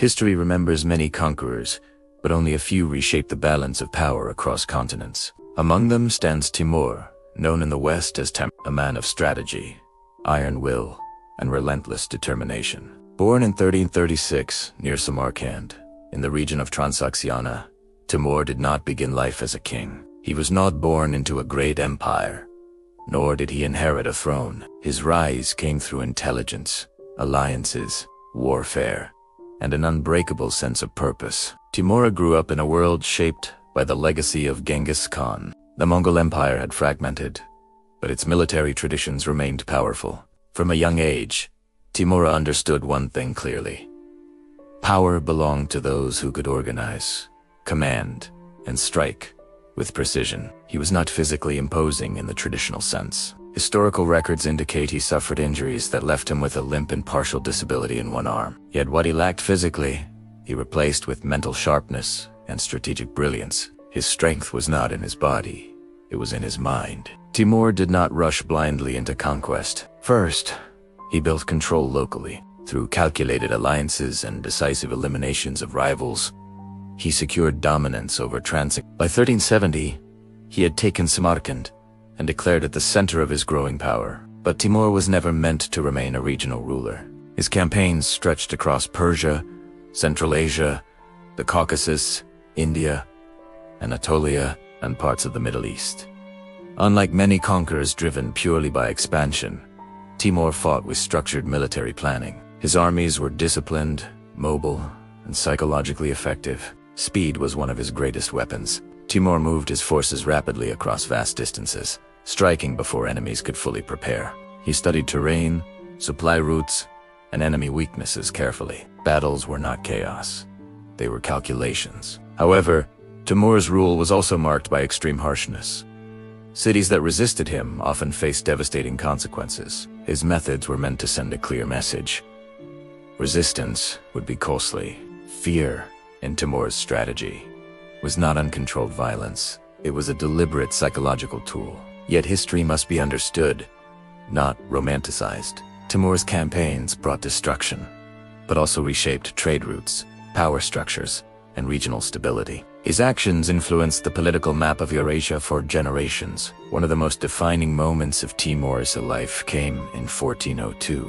History remembers many conquerors, but only a few reshaped the balance of power across continents. Among them stands Timur, known in the West as a man of strategy, iron will, and relentless determination. Born in 1336 near Samarkand, in the region of Transoxiana, Timur did not begin life as a king. He was not born into a great empire, nor did he inherit a throne. His rise came through intelligence, alliances, warfare, and an unbreakable sense of purpose. Timur grew up in a world shaped by the legacy of Genghis Khan. The Mongol Empire had fragmented, but its military traditions remained powerful. From a young age, Timur understood one thing clearly. Power belonged to those who could organize, command, and strike with precision. He was not physically imposing in the traditional sense. Historical records indicate he suffered injuries that left him with a limp and partial disability in one arm. Yet what he lacked physically, he replaced with mental sharpness and strategic brilliance. His strength was not in his body, it was in his mind. Timur did not rush blindly into conquest. First, he built control locally. Through calculated alliances and decisive eliminations of rivals, he secured dominance over Transoxiana. By 1370, he had taken Samarkand and declared it the center of his growing power. But Timur was never meant to remain a regional ruler. His campaigns stretched across Persia, Central Asia, the Caucasus, India, Anatolia, and parts of the Middle East. Unlike many conquerors driven purely by expansion, Timur fought with structured military planning. His armies were disciplined, mobile, and psychologically effective. Speed was one of his greatest weapons. Timur moved his forces rapidly across vast distances, striking before enemies could fully prepare. He studied terrain, supply routes, and enemy weaknesses carefully. Battles were not chaos. They were calculations. However, Timur's rule was also marked by extreme harshness. Cities that resisted him often faced devastating consequences. His methods were meant to send a clear message. Resistance would be costly. Fear, in Timur's strategy, was not uncontrolled violence. It was a deliberate psychological tool. Yet history must be understood, not romanticized. Timur's campaigns brought destruction, but also reshaped trade routes, power structures, and regional stability. His actions influenced the political map of Eurasia for generations. One of the most defining moments of Timur's life came in 1402,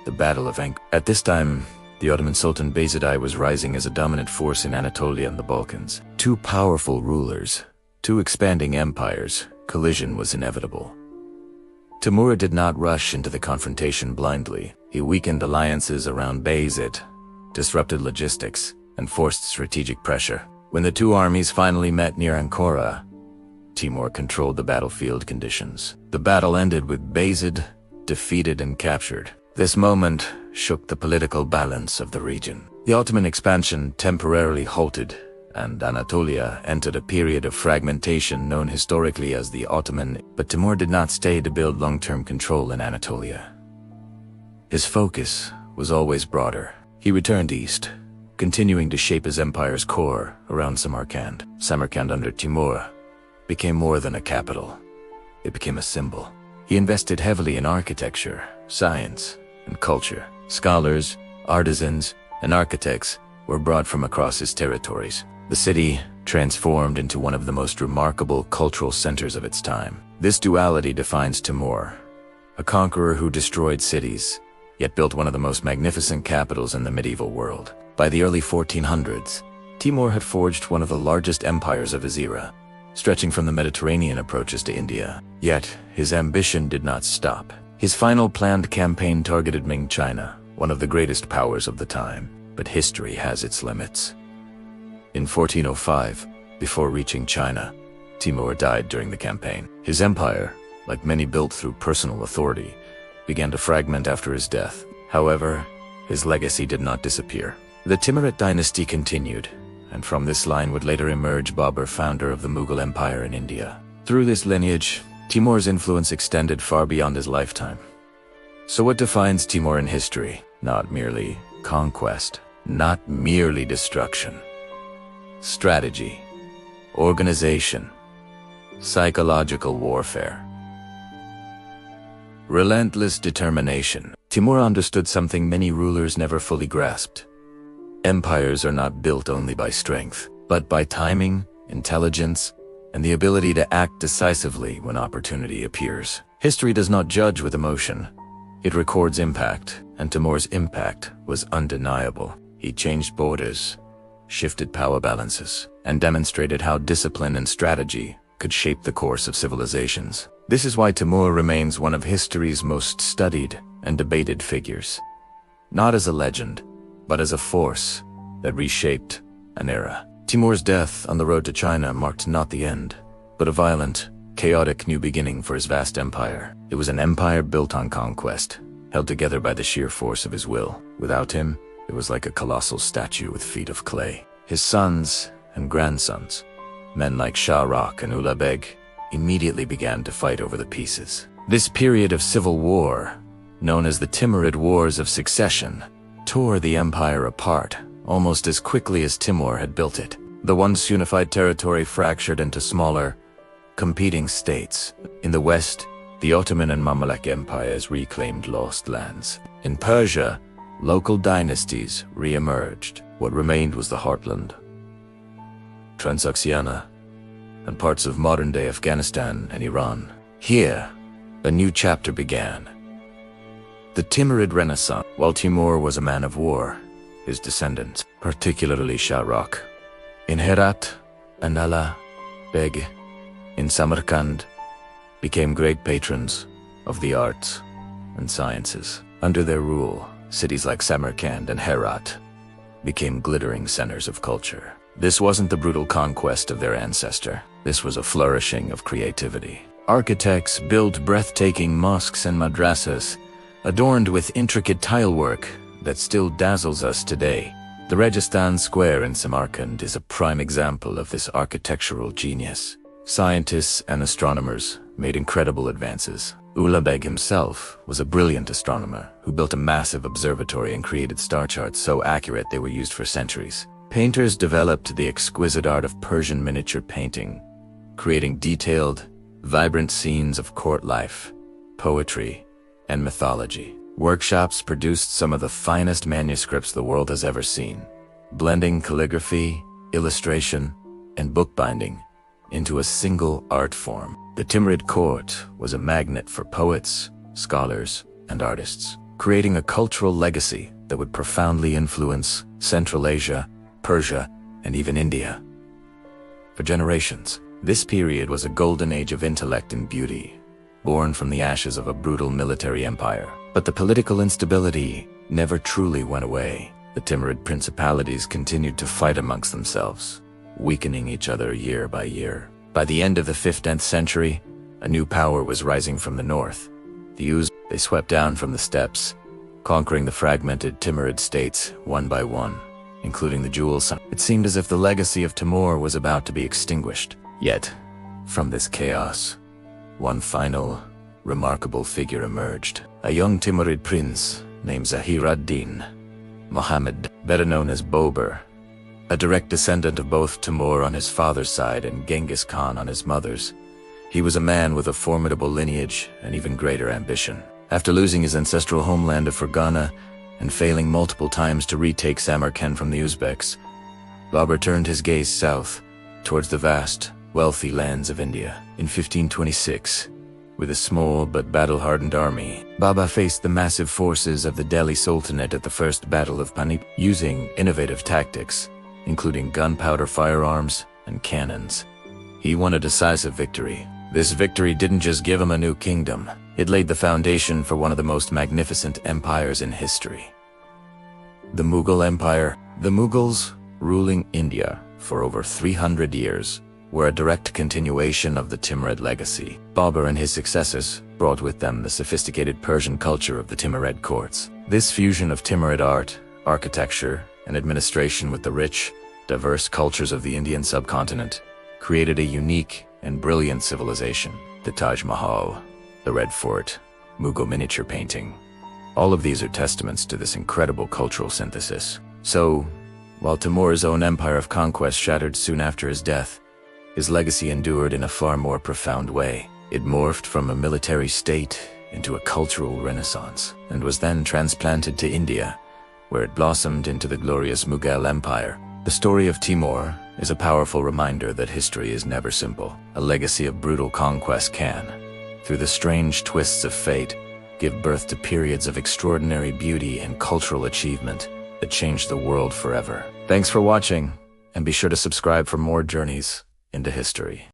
the Battle of Ankara. At this time, the Ottoman Sultan Bayezid was rising as a dominant force in Anatolia and the Balkans. Two powerful rulers, two expanding empires, collision was inevitable. Timur did not rush into the confrontation blindly. He weakened alliances around Bayezid, disrupted logistics, and forced strategic pressure. When the two armies finally met near Ankara, Timur controlled the battlefield conditions. The battle ended with Bayezid defeated and captured. This moment shook the political balance of the region. The Ottoman expansion temporarily halted, and Anatolia entered a period of fragmentation known historically as the Ottoman. But Timur did not stay to build long-term control in Anatolia. His focus was always broader. He returned east, continuing to shape his empire's core around Samarkand. Samarkand under Timur became more than a capital. It became a symbol. He invested heavily in architecture, science, and culture. Scholars, artisans, and architects were brought from across his territories. The city transformed into one of the most remarkable cultural centers of its time. This duality defines Timur, a conqueror who destroyed cities, yet built one of the most magnificent capitals in the medieval world. By the early 1400s, Timur had forged one of the largest empires of his era, stretching from the Mediterranean approaches to India. Yet, his ambition did not stop. His final planned campaign targeted Ming China, one of the greatest powers of the time. But history has its limits. In 1405, before reaching China, Timur died during the campaign. His empire, like many built through personal authority, began to fragment after his death. However, his legacy did not disappear. The Timurid dynasty continued, and from this line would later emerge Babur, founder of the Mughal Empire in India. Through this lineage, Timur's influence extended far beyond his lifetime. So what defines Timur in history? Not merely conquest, not merely destruction. Strategy, organization, psychological warfare, relentless determination. Timur understood something many rulers never fully grasped. Empires are not built only by strength, but by timing, intelligence, and the ability to act decisively when opportunity appears. History does not judge with emotion. It records impact, and Timur's impact was undeniable. He changed borders, shifted power balances, and demonstrated how discipline and strategy could shape the course of civilizations. This is why Timur remains one of history's most studied and debated figures. Not as a legend, but as a force that reshaped an era. Timur's death on the road to China marked not the end, but a violent, chaotic new beginning for his vast empire. It was an empire built on conquest, held together by the sheer force of his will. Without him, it was like a colossal statue with feet of clay. His sons and grandsons, men like Shah Rukh and Ulugh Beg, immediately began to fight over the pieces. This period of civil war, known as the Timurid Wars of Succession, tore the empire apart almost as quickly as Timur had built it. The once unified territory fractured into smaller, competing states. In the west, the Ottoman and Mamluk empires reclaimed lost lands. In Persia, local dynasties re-emerged. What remained was the heartland, Transoxiana, and parts of modern-day Afghanistan and Iran. Here, a new chapter began. The Timurid Renaissance. While Timur was a man of war, his descendants, particularly Shah Rukh, in Herat and Ulugh Beg in Samarkand, became great patrons of the arts and sciences. Under their rule, cities like Samarkand and Herat became glittering centers of culture. This wasn't the brutal conquest of their ancestor. This was a flourishing of creativity. Architects built breathtaking mosques and madrasas, adorned with intricate tilework that still dazzles us today. The Registan Square in Samarkand is a prime example of this architectural genius. Scientists and astronomers made incredible advances. Ulugh Beg himself was a brilliant astronomer who built a massive observatory and created star charts so accurate they were used for centuries. Painters developed the exquisite art of Persian miniature painting, creating detailed, vibrant scenes of court life, poetry, and mythology. Workshops produced some of the finest manuscripts the world has ever seen, blending calligraphy, illustration, and bookbinding into a single art form. The Timurid court was a magnet for poets, scholars, and artists, creating a cultural legacy that would profoundly influence Central Asia, Persia, and even India. For generations, this period was a golden age of intellect and beauty, born from the ashes of a brutal military empire. But the political instability never truly went away. The Timurid principalities continued to fight amongst themselves, weakening each other year by year. By the end of the 15th century, a new power was rising from the north. The Uzbeks. They swept down from the steppes, conquering the fragmented Timurid states one by one, including the Jewel Sun. It seemed as if the legacy of Timur was about to be extinguished. Yet, from this chaos, one final, remarkable figure emerged. A young Timurid prince named Zahir ad-Din Muhammad, better known as Bober, a direct descendant of both Timur on his father's side and Genghis Khan on his mother's. He was a man with a formidable lineage and even greater ambition. After losing his ancestral homeland of Fergana and failing multiple times to retake Samarkand from the Uzbeks, Babur turned his gaze south, towards the vast, wealthy lands of India. In 1526, with a small but battle-hardened army, Babur faced the massive forces of the Delhi Sultanate at the First Battle of Panipat, using innovative tactics, including gunpowder firearms and cannons. He won a decisive victory. This victory didn't just give him a new kingdom, it laid the foundation for one of the most magnificent empires in history. The Mughal Empire. The Mughals, ruling India for over 300 years, were a direct continuation of the Timurid legacy. Babur and his successors brought with them the sophisticated Persian culture of the Timurid courts. This fusion of Timurid art, architecture, and administration with the rich, diverse cultures of the Indian subcontinent created a unique and brilliant civilization. The Taj Mahal, the Red Fort, Mughal miniature painting. All of these are testaments to this incredible cultural synthesis. So, while Timur's own empire of conquest shattered soon after his death, his legacy endured in a far more profound way. It morphed from a military state into a cultural renaissance, and was then transplanted to India, where it blossomed into the glorious Mughal Empire. The story of Timur is a powerful reminder that history is never simple. A legacy of brutal conquest can, through the strange twists of fate, give birth to periods of extraordinary beauty and cultural achievement that changed the world forever. Thanks for watching, and be sure to subscribe for more journeys into history.